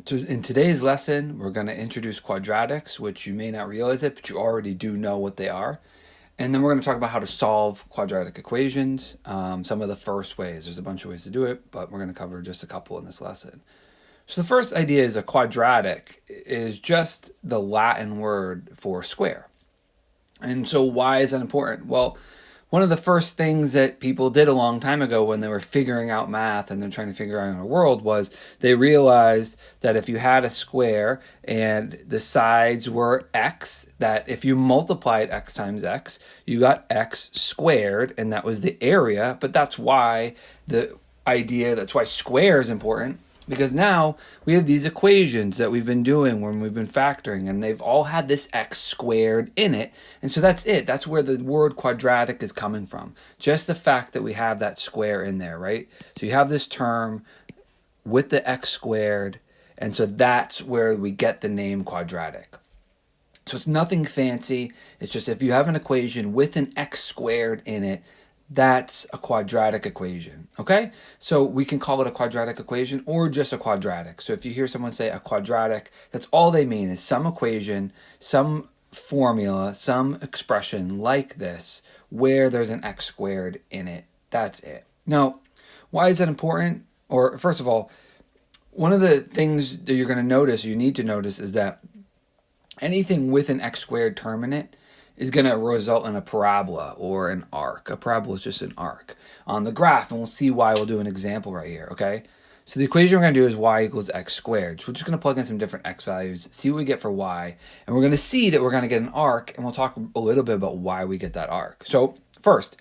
So in today's lesson, we're going to introduce quadratics, which you may not realize it, but you already do know what they are. And then we're going to talk about how to solve quadratic equations, some of the first ways. There's a bunch of ways to do it, but we're going to cover just a couple in this lesson. So the first idea is a quadratic is just the Latin word for square. And so why is that important? Well, one of the first things that people did a long time ago when they were figuring out math and they're trying to figure out our world was they realized that if you had a square and the sides were x, that if you multiplied x times x, you got x squared, and that was the area. But that's why that's why square is important, because now we have these equations that we've been doing when we've been factoring, and they've all had this x squared in it. And so that's it. That's where the word quadratic is coming from. Just the fact that we have that square in there, right? So you have this term with the x squared, and so that's where we get the name quadratic. So it's nothing fancy. It's just if you have an equation with an x squared in it, that's a quadratic equation, okay? So we can call it a quadratic equation or just a quadratic. So if you hear someone say a quadratic, that's all they mean is some equation, some formula, some expression like this where there's an x squared in it. That's it. Now, why is that important? Or first of all, one of the things that you're going to notice, you need to notice, is that anything with an x squared term in it is going to result in a parabola or an arc. A parabola is just an arc on the graph, and we'll see why. We'll do an example right here, okay? So the equation we're going to do is y equals x squared. So we're just going to plug in some different x values, see what we get for y, and we're going to see that we're going to get an arc, and we'll talk a little bit about why we get that arc. So first,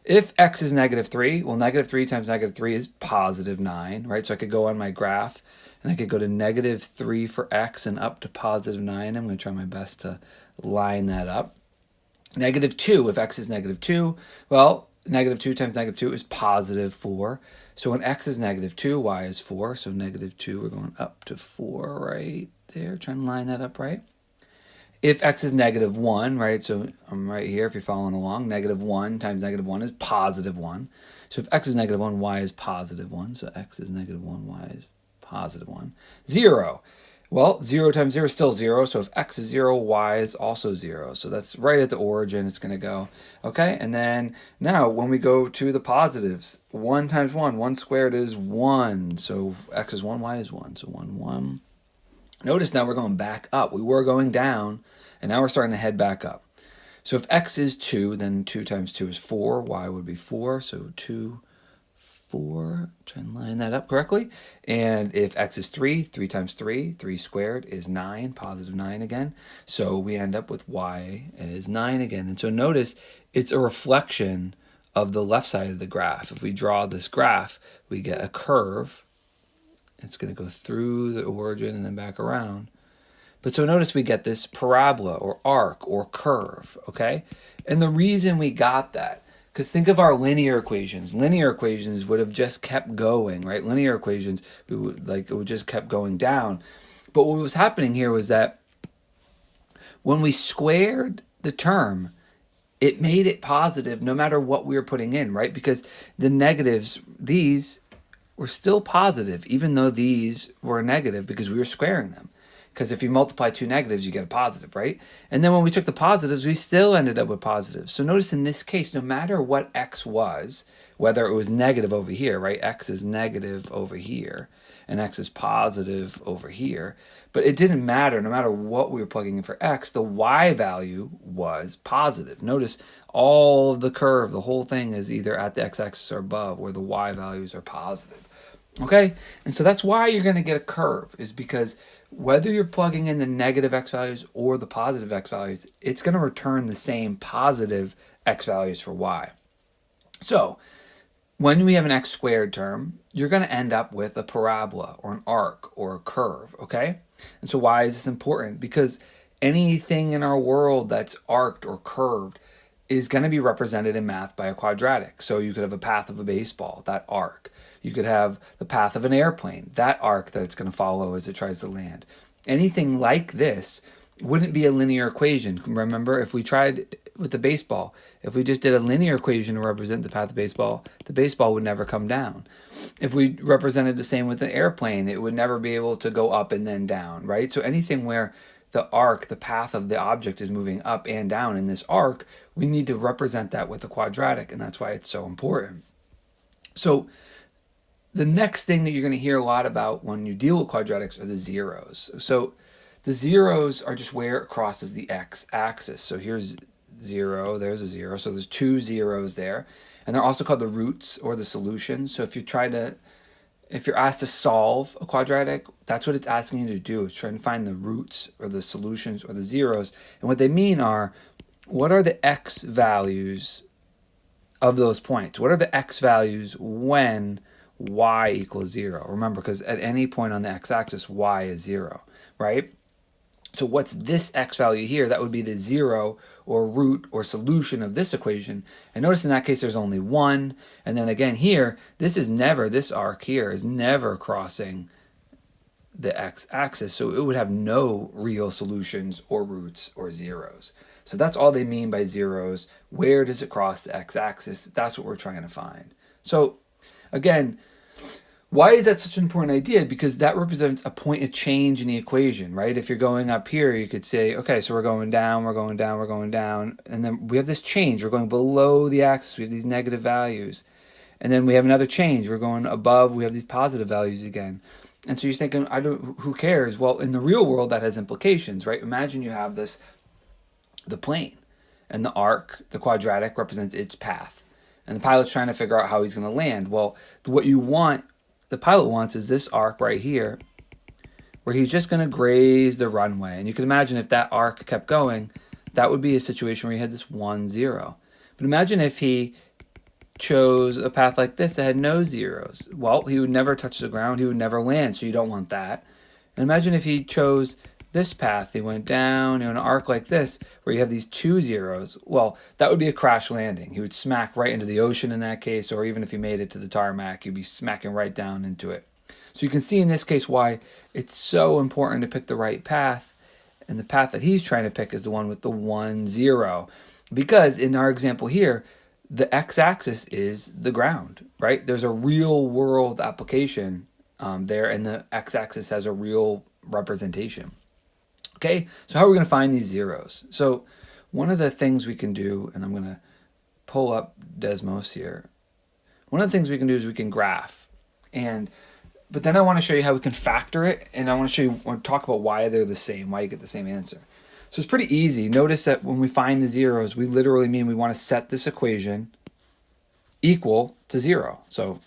if x is -3, well, -3 times -3 is +9, right? So I could go on my graph, and I could go to -3 for x and up to +9. I'm going to try my best to line that up. -2, if x is -2, well, -2 times -2 is +4. So when x is -2, y is 4. So -2, we're going up to 4 right there. Trying to line that up right. If x is -1, right, so I'm right here if you're following along, -1 times -1 is +1. So if x is -1, y is +1. So x is -1, y is +1. 0. Well, 0 times 0 is still 0, so if x is 0, y is also 0. So that's right at the origin it's going to go. Okay, and then now when we go to the positives, 1 times 1 squared is 1. So x is 1, y is 1. So 1, 1. Notice now we're going back up. We were going down, and now we're starting to head back up. So if x is 2, then 2 times 2 is 4. Y would be 4, so 2, 4, try and line that up correctly. And if x is 3, 3 times 3, 3 squared is 9, +9 again. So we end up with y is 9 again. And so notice it's a reflection of the left side of the graph. If we draw this graph, we get a curve. It's going to go through the origin and then back around. But so notice we get this parabola or arc or curve, okay? And the reason we got that, because think of our linear equations. Linear equations would have just kept going, right? Linear equations, it would just kept going down. But what was happening here was that when we squared the term, it made it positive no matter what we were putting in, right? Because the negatives, these were still positive, even though these were negative because we were squaring them. Because if you multiply two negatives, you get a positive, right? And then when we took the positives, we still ended up with positives. So notice in this case, no matter what x was, whether it was negative over here, right? X is negative over here, and x is positive over here. But it didn't matter. No matter what we were plugging in for x, the y value was positive. Notice all of the curve, the whole thing is either at the x-axis or above, where the y values are positive. Okay, and so that's why you're going to get a curve, is because whether you're plugging in the negative x values or the positive x values, it's going to return the same positive x values for y. So when we have an x squared term, you're going to end up with a parabola or an arc or a curve, okay? And so why is this important? Because anything in our world that's arced or curved is going to be represented in math by a quadratic. So you could have a path of a baseball, that arc. You could have the path of an airplane, that arc that it's going to follow as it tries to land. Anything like this wouldn't be a linear equation. Remember, if we tried with the baseball. If we just did a linear equation to represent the path of the baseball would never come down. If we represented the same with the airplane, it would never be able to go up and then down, right? So anything where the arc, the path of the object is moving up and down in this arc, we need to represent that with a quadratic, and that's why it's so important. So the next thing that you're going to hear a lot about when you deal with quadratics are the zeros. So the zeros are just where it crosses the x-axis. So here's 0, there's a 0. So there's 2 zeros there. And they're also called the roots or the solutions. So if you're asked to solve a quadratic, that's what it's asking you to do. It's trying to find the roots or the solutions or the zeros. And what they mean are, what are the x values of those points? What are the x values when y equals 0? Remember, because at any point on the x-axis, y is 0, right? So what's this x value here? That would be the 0 or root or solution of this equation. And notice in that case there's only 1. And then again here, this arc here is never crossing the x-axis. So it would have no real solutions or roots or zeros. So that's all they mean by zeros. Where does it cross the x-axis? That's what we're trying to find. So again, why is that such an important idea? Because that represents a point of change in the equation, right? If you're going up here, you could say, okay, so we're going down, we're going down, we're going down. And then we have this change. We're going below the axis. We have these negative values. And then we have another change. We're going above. We have these positive values again. And so you're thinking, who cares? Well, in the real world, that has implications, right? Imagine you have the plane, and the arc, the quadratic, represents its path. And the pilot's trying to figure out how he's going to land. Well, what the pilot wants is this arc right here, where he's just going to graze the runway. And you can imagine if that arc kept going, that would be a situation where you had this 1, 0. But imagine if he chose a path like this that had no zeros. Well, he would never touch the ground. He would never land, so you don't want that. And imagine if he chose this path. He went down in an arc like this, where you have these 2 zeros. Well, that would be a crash landing. He would smack right into the ocean in that case, or even if he made it to the tarmac, he'd be smacking right down into it. So you can see in this case why it's so important to pick the right path, and the path that he's trying to pick is the one with the 1, 0. Because in our example here, the x-axis is the ground, right? There's a real world application there, and the x-axis has a real representation. Okay, so how are we going to find these zeros? So one of the things we can do, and I'm going to pull up Desmos here. One of the things we can do is we can graph. But then I want to show you how we can factor it, and I want to talk about why they're the same, why you get the same answer. So it's pretty easy. Notice that when we find the zeros, we literally mean we want to set this equation equal to 0. So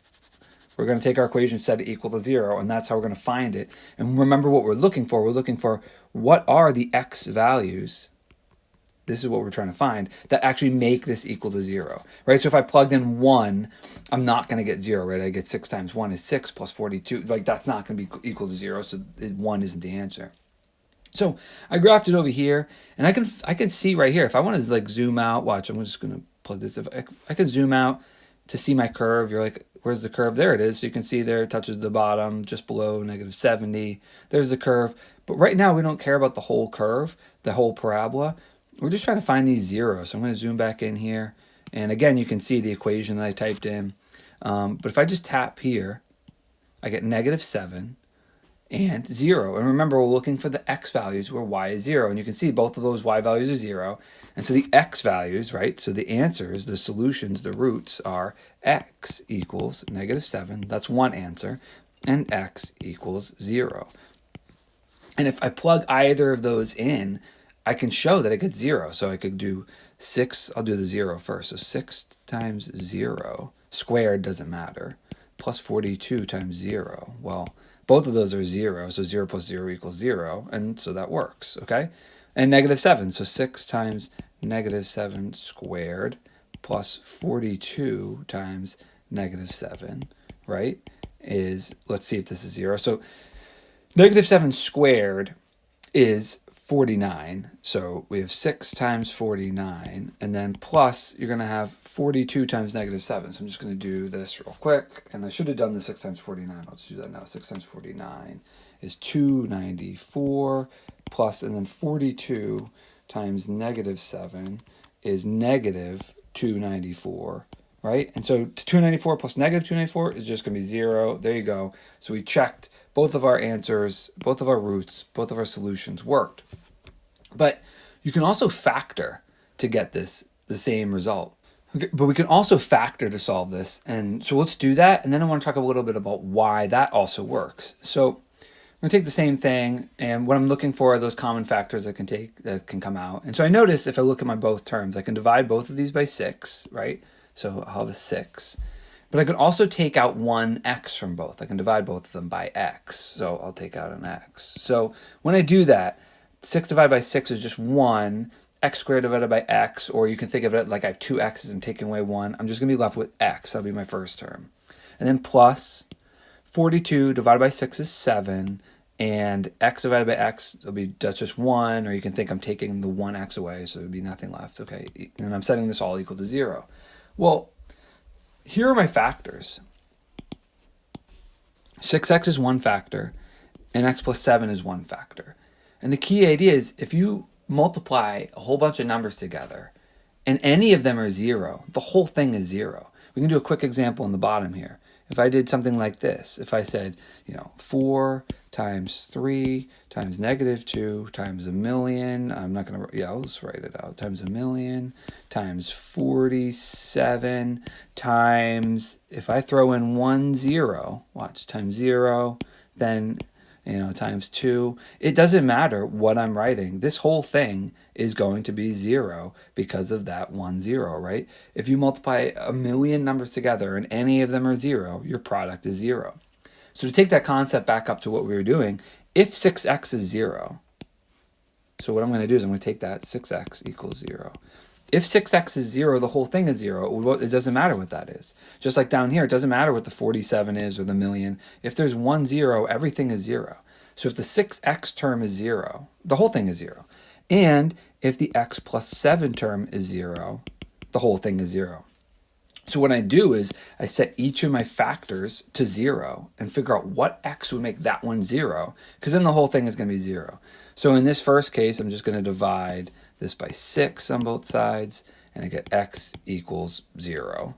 we're going to take our equation, set it equal to 0, and that's how we're going to find it. And remember what we're looking for. We're looking for what are the x values, this is what we're trying to find, that actually make this equal to 0, right? So if I plugged in 1, I'm not going to get 0, right? I get 6 times 1 is 6 plus 42. Like, that's not going to be equal to 0, so 1 isn't the answer. So I graphed it over here, and I can see right here, if I want to like zoom out, watch, I'm just going to plug this. If I can zoom out to see my curve, you're like, where's the curve? There it is. So you can see there it touches the bottom just below -70. There's the curve. But right now we don't care about the whole curve, the whole parabola. We're just trying to find these zeros. So I'm going to zoom back in here. And again, you can see the equation that I typed in. But if I just tap here, I get -7 and 0. And remember, we're looking for the x values where y is 0. And you can see both of those y values are 0. And so the x values, right, so the answers, the solutions, the roots are x equals -7. That's one answer. And x equals 0. And if I plug either of those in, I can show that it gets 0. So I could do 6, I'll do the 0 first. So 6 times 0 squared doesn't matter, plus 42 times 0. Well, both of those are 0, so 0 plus 0 equals 0, and so that works, okay? And -7, so 6 times -7 squared plus 42 times -7, right, is, let's see if this is 0. So -7 squared is 49, so we have 6 times 49, and then plus, you're going to have 42 times -7, so I'm just going to do this real quick, and I should have done the 6 times 49, let's do that now. 6 times 49 is 294, plus, and then 42 times -7 is negative 294, right? And so 294 plus negative 294 is just going to be 0. There you go. So we checked both of our answers, both of our roots, both of our solutions worked. But you can also factor to get the same result. Okay, but we can also factor to solve this. And so let's do that. And then I want to talk a little bit about why that also works. So I'm going to take the same thing, and what I'm looking for are those common factors that can come out. And so I notice if I look at my both terms, I can divide both of these by 6, right? So I'll have a 6. But I can also take out one x from both. I can divide both of them by x. So I'll take out an x. So when I do that, 6 divided by 6 is just 1. X squared divided by x, or you can think of it like I have 2 x's and taking away 1. I'm just going to be left with x. That'll be my first term. And then plus 42 divided by 6 is 7. And x divided by x, that's just 1. Or you can think I'm taking the 1x away, so there would be nothing left. Okay, and I'm setting this all equal to 0. Well, here are my factors. 6x is one factor, and x plus 7 is one factor. And the key idea is if you multiply a whole bunch of numbers together and any of them are 0, the whole thing is 0. We can do a quick example in the bottom here. If I did something like this, if I said, 4 times 3 times negative 2 times a million, I'll just write it out, times a million times 47 times, if I throw in 1 0, watch, times 0, then times 2. It doesn't matter what I'm writing. This whole thing is going to be 0 because of that 1 0, right? If you multiply a million numbers together and any of them are 0, your product is 0. So to take that concept back up to what we were doing, if 6x is 0, so what I'm going to do is I'm going to take that 6x equals 0. If 6x is 0, the whole thing is 0. It doesn't matter what that is. Just like down here, it doesn't matter what the 47 is or the million. If there's 1 0, everything is 0. So if the 6x term is 0, the whole thing is 0. And if the x plus 7 term is 0, the whole thing is 0. So what I do is I set each of my factors to 0 and figure out what x would make that one 0, because then the whole thing is going to be 0. So in this first case, I'm just going to divide this by 6 on both sides, and I get x equals 0.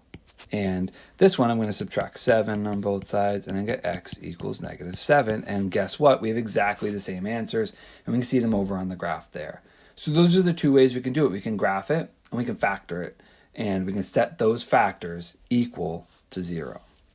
And this one, I'm going to subtract 7 on both sides, and I get x equals negative 7. And guess what? We have exactly the same answers, and we can see them over on the graph there. So those are the two ways we can do it. We can graph it, and we can factor it, and we can set those factors equal to 0.